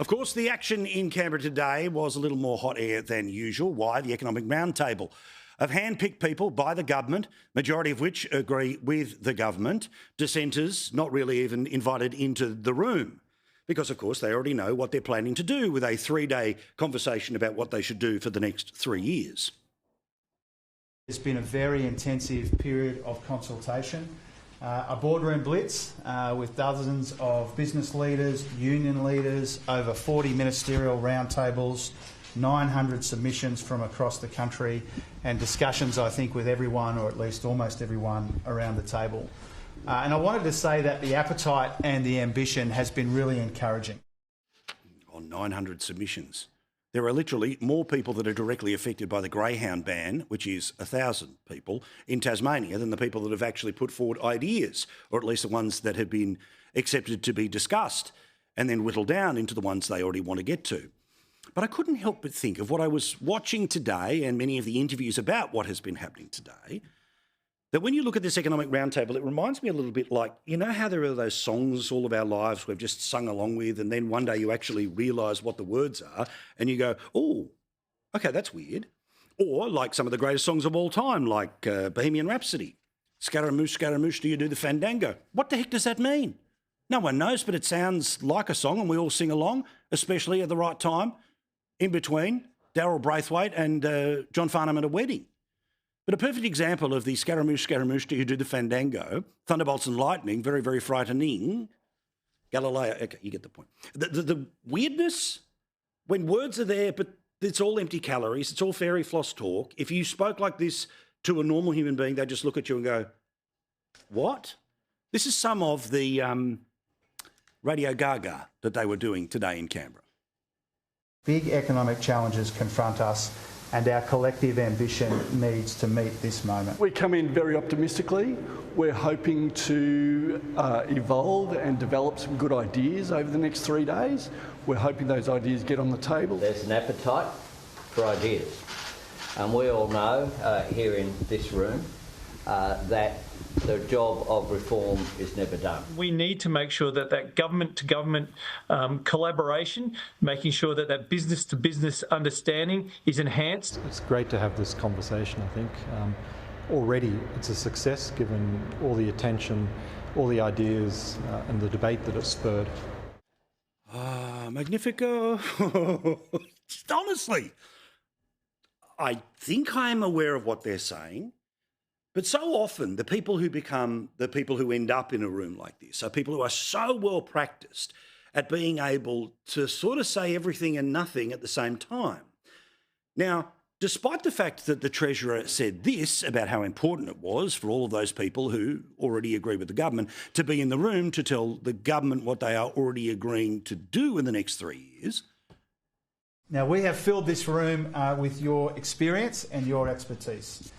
Of course, the action in Canberra today was a little more hot air than usual. Why? The economic roundtable of hand-picked people by the government, majority of which agree with the government, dissenters not really even invited into the room because, of course, they already know what they're planning to do with a 3-day conversation about what they should do for the next 3 years. It's been a very intensive period of consultation. A boardroom blitz with dozens of business leaders, union leaders, over 40 ministerial roundtables, 900 submissions from across the country, and discussions, I think, with everyone, or at least almost everyone, around the table. And I wanted to say that the appetite and the ambition has been really encouraging. On 900 submissions. There are literally more people that are directly affected by the greyhound ban, which is 1,000 people, in Tasmania than the people that have actually put forward ideas, or at least the ones that have been accepted to be discussed and then whittled down into the ones they already want to get to. But I couldn't help but think of what I was watching today and many of the interviews about what has been happening today, that when you look at this economic roundtable, it reminds me a little bit like, you know how there are those songs all of our lives we've just sung along with, and then one day you actually realise what the words are and you go, oh, okay, that's weird. Or like some of the greatest songs of all time, like Bohemian Rhapsody. Scaramouche, Scaramouche, do you do the fandango? What the heck does that mean? No one knows, but it sounds like a song and we all sing along, especially at the right time, in between Daryl Braithwaite and John Farnham at a wedding. But a perfect example of the Scaramouche, Scaramouche, do you do the fandango, thunderbolts and lightning, very, very frightening, Galileo, okay, you get the point. The weirdness, when words are there, but it's all empty calories, it's all fairy floss talk. If you spoke like this to a normal human being, they just look at you and go, what? This is some of the Radio Gaga that they were doing today in Canberra. Big economic challenges confront us, and our collective ambition needs to meet this moment. We come in very optimistically. We're hoping to evolve and develop some good ideas over the next 3 days. We're hoping those ideas get on the table. There's an appetite for ideas. And we all know here in this room that the job of reform is never done. We need to make sure that that government-to-government collaboration, making sure that that business-to-business understanding is enhanced. It's great to have this conversation, I think. Already it's a success given all the attention, all the ideas and the debate that it's spurred. Magnifico. Honestly, I think I'm aware of what they're saying. But so often the people who become the people who end up in a room like this are people who are so well practiced at being able to sort of say everything and nothing at the same time. Now, despite the fact that the Treasurer said this about how important it was for all of those people who already agree with the government to be in the room to tell the government what they are already agreeing to do in the next 3 years. Now, we have filled this room with your experience and your expertise.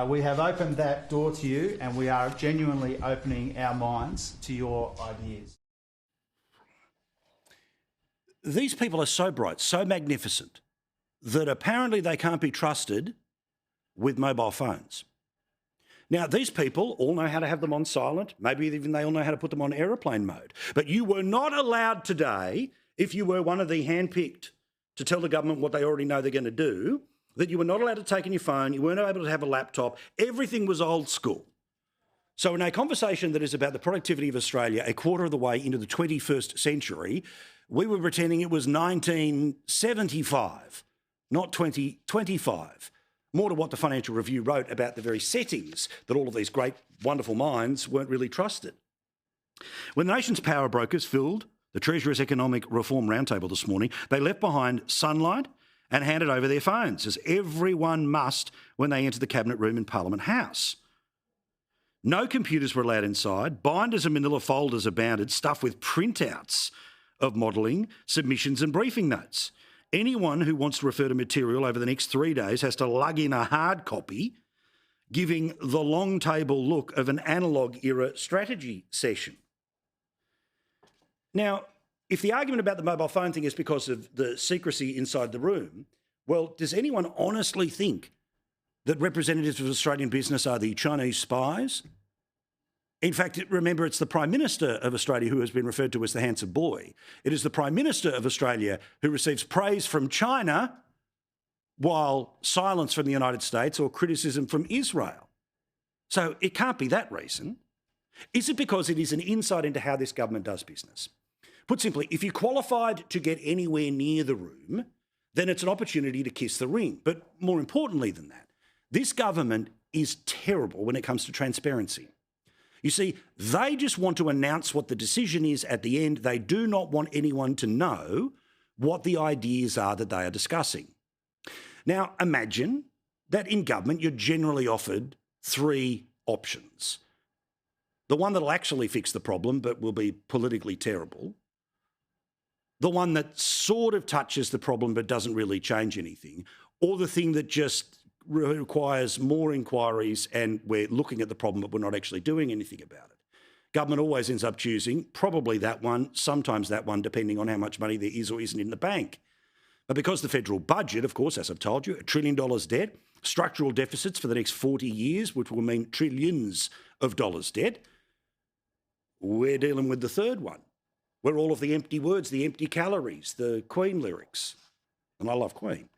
We have opened that door to you, and we are genuinely opening our minds to your ideas. These people are so bright, so magnificent, that apparently they can't be trusted with mobile phones. Now, these people all know how to have them on silent. Maybe even they all know how to put them on aeroplane mode. But you were not allowed today, if you were one of the handpicked to tell the government what they already know they're going to do, that you were not allowed to take in your phone, you weren't able to have a laptop, everything was old school. So in a conversation that is about the productivity of Australia a quarter of the way into the 21st century, we were pretending it was 1975, not 2025. More to what the Financial Review wrote about the very settings that all of these great, wonderful minds weren't really trusted. When the nation's power brokers filled the Treasurer's Economic Reform Roundtable this morning, they left behind sunlight and handed over their phones, as everyone must when they enter the Cabinet room in Parliament House. No computers were allowed inside. Binders and manila folders abounded, stuffed with printouts of modelling, submissions and briefing notes. Anyone who wants to refer to material over the next 3 days has to lug in a hard copy, giving the long table look of an analogue era strategy session. Now, if the argument about the mobile phone thing is because of the secrecy inside the room, well, does anyone honestly think that representatives of Australian business are the Chinese spies In fact, remember, it's the Prime Minister of Australia who has been referred to as the handsome boy. It is the Prime Minister of Australia who receives praise from China while silence from the United States or criticism from Israel. So it can't be that reason. Is it because it is an insight into how this government does business? Put simply, if you qualified to get anywhere near the room, then it's an opportunity to kiss the ring. But more importantly than that, this government is terrible when it comes to transparency. You see, they just want to announce what the decision is at the end. They do not want anyone to know what the ideas are that they are discussing. Now, imagine that in government you're generally offered 3 options. The one that will actually fix the problem but will be politically terrible. The one that sort of touches the problem but doesn't really change anything. Or the thing that just requires more inquiries and we're looking at the problem but we're not actually doing anything about it. Government always ends up choosing probably that one, sometimes that one, depending on how much money there is or isn't in the bank. But because the federal budget, of course, as I've told you, $1 trillion debt, structural deficits for the next 40 years, which will mean trillions of dollars debt, we're dealing with the third one, where all of the empty words, the empty calories, the Queen lyrics, and I love Queen,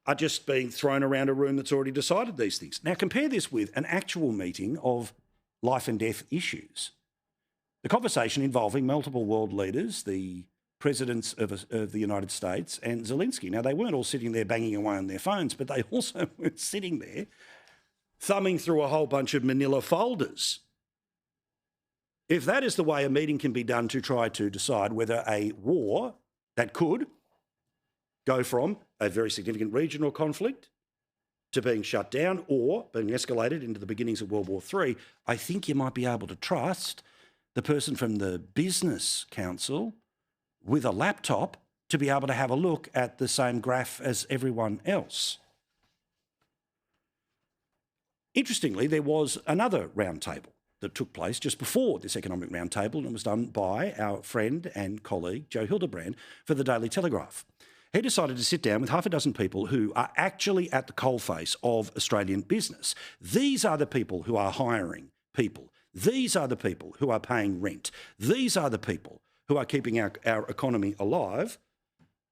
are just being thrown around a room that's already decided these things. Now, compare this with an actual meeting of life and death issues. The conversation involving multiple world leaders, the presidents of the United States and Zelensky. Now, they weren't all sitting there banging away on their phones, but they also were sitting there thumbing through a whole bunch of manila folders. If that is the way a meeting can be done to try to decide whether a war that could go from a very significant regional conflict to being shut down or being escalated into the beginnings of World War III, I think you might be able to trust the person from the Business Council with a laptop to be able to have a look at the same graph as everyone else. Interestingly, there was another roundtable that took place just before this economic roundtable, and it was done by our friend and colleague, Joe Hildebrand, for the Daily Telegraph. He decided to sit down with half a dozen people who are actually at the coalface of Australian business. These are the people who are hiring people. These are the people who are paying rent. These are the people who are keeping our economy alive.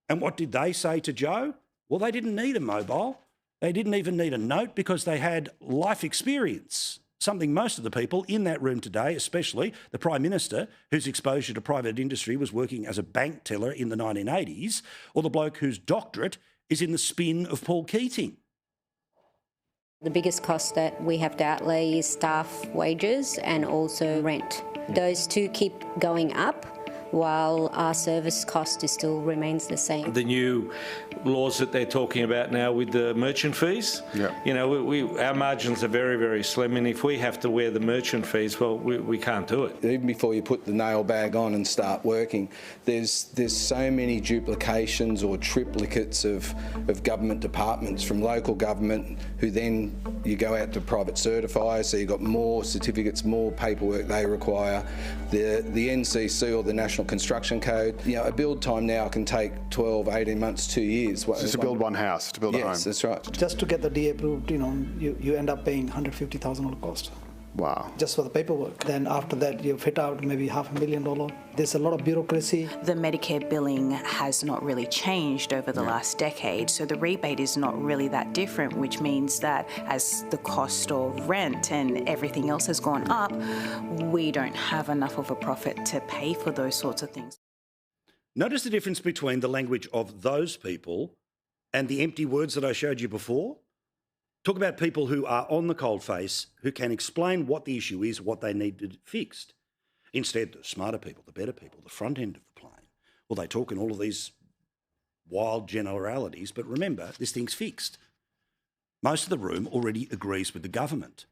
And what did they say to Joe? Well, they didn't need a mobile. They didn't even need a note because they had life experience, something most of the people in that room today, especially the Prime Minister, whose exposure to private industry was working as a bank teller in the 1980s, or the bloke whose doctorate is in the spin of Paul Keating. The biggest cost that we have to outlay is staff wages and also rent. Those two keep going up, while our service cost still remains the same. The new laws that they're talking about now with the merchant fees, you know, our margins are very, very slim, and if we have to wear the merchant fees, well, we can't do it. Even before you put the nail bag on and start working, there's so many duplications or triplicates of government departments from local government who then you go out to private certifiers, so you've got more certificates, more paperwork they require. The NCC or the National Construction Code, you know, a build time now can take 12, 18 months, 2 years. Just to build one house, to build a home. Yes, that's right. Just to get the DA approved, you know, you end up paying $150,000 cost. Wow. Just for the paperwork. Then after that, you fit out maybe $500,000. There's a lot of bureaucracy. The Medicare billing has not really changed over the last decade, so the rebate is not really that different, which means that as the cost of rent and everything else has gone up, we don't have enough of a profit to pay for those sorts of things. Notice the difference between the language of those people and the empty words that I showed you before. Talk about people who are on the coalface, who can explain what the issue is, what they need fixed. Instead, the smarter people, the better people, the front end of the plane, well, they talk in all of these wild generalities, but remember, this thing's fixed. Most of the room already agrees with the government.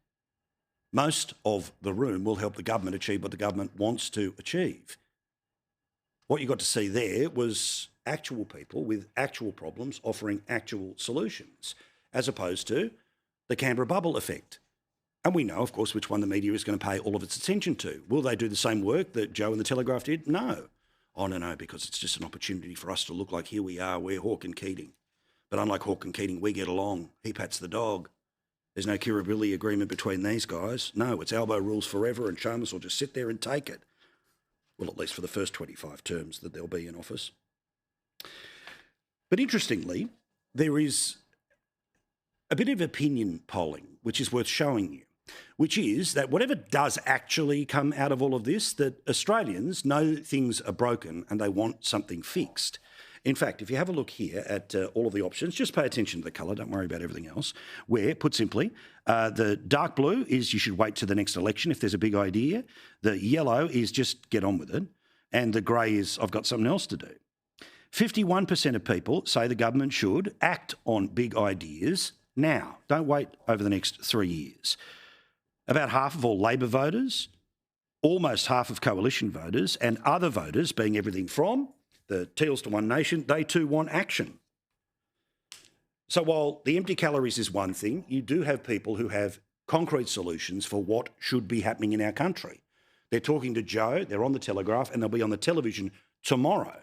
Most of the room will help the government achieve what the government wants to achieve. What you got to see there was actual people with actual problems offering actual solutions, as opposed to the Canberra bubble effect. And we know, of course, which one the media is going to pay all of its attention to. Will they do the same work that Joe and the Telegraph did? No. Oh, no, because it's just an opportunity for us to look like, here we are, we're Hawke and Keating. But unlike Hawke and Keating, we get along. He pats the dog. There's no curability agreement between these guys. No, it's elbow rules forever and Chalmers will just sit there and take it. Well, at least for the first 25 terms that they'll be in office. But interestingly, there is a bit of opinion polling, which is worth showing you, which is that whatever does actually come out of all of this, that Australians know things are broken and they want something fixed. In fact, if you have a look here at all of the options, just pay attention to the colour, don't worry about everything else, where, put simply, the dark blue is you should wait to the next election if there's a big idea, the yellow is just get on with it, and the grey is I've got something else to do. 51% of people say the government should act on big ideas now. Don't wait over the next 3 years. About half of all Labor voters, almost half of coalition voters, and other voters, being everything from the Teals to One Nation, they too want action. So while the empty calories is one thing, you do have people who have concrete solutions for what should be happening in our country. They're talking to Joe, they're on the Telegraph, and they'll be on the television tomorrow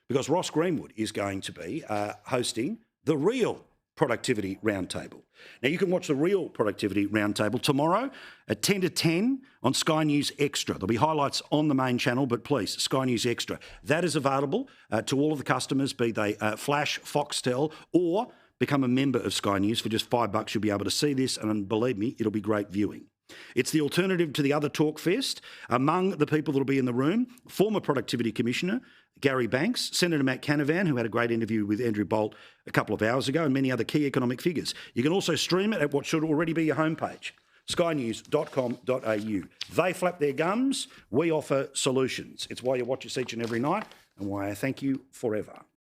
because Ross Greenwood is going to be hosting the real Productivity Roundtable. Now, you can watch the real Productivity Roundtable tomorrow at 10 to 10 on Sky News Extra. There'll be highlights on the main channel, but please, Sky News Extra. That is available to all of the customers, be they Flash, Foxtel, or become a member of Sky News for just $5. You'll be able to see this, and believe me, it'll be great viewing. It's the alternative to the other Talk Fest. Among the people that will be in the room, former Productivity Commissioner Gary Banks, Senator Matt Canavan, who had a great interview with Andrew Bolt a couple of hours ago, and many other key economic figures. You can also stream it at what should already be your homepage, skynews.com.au. They flap their gums, we offer solutions. It's why you watch us each and every night and why I thank you forever.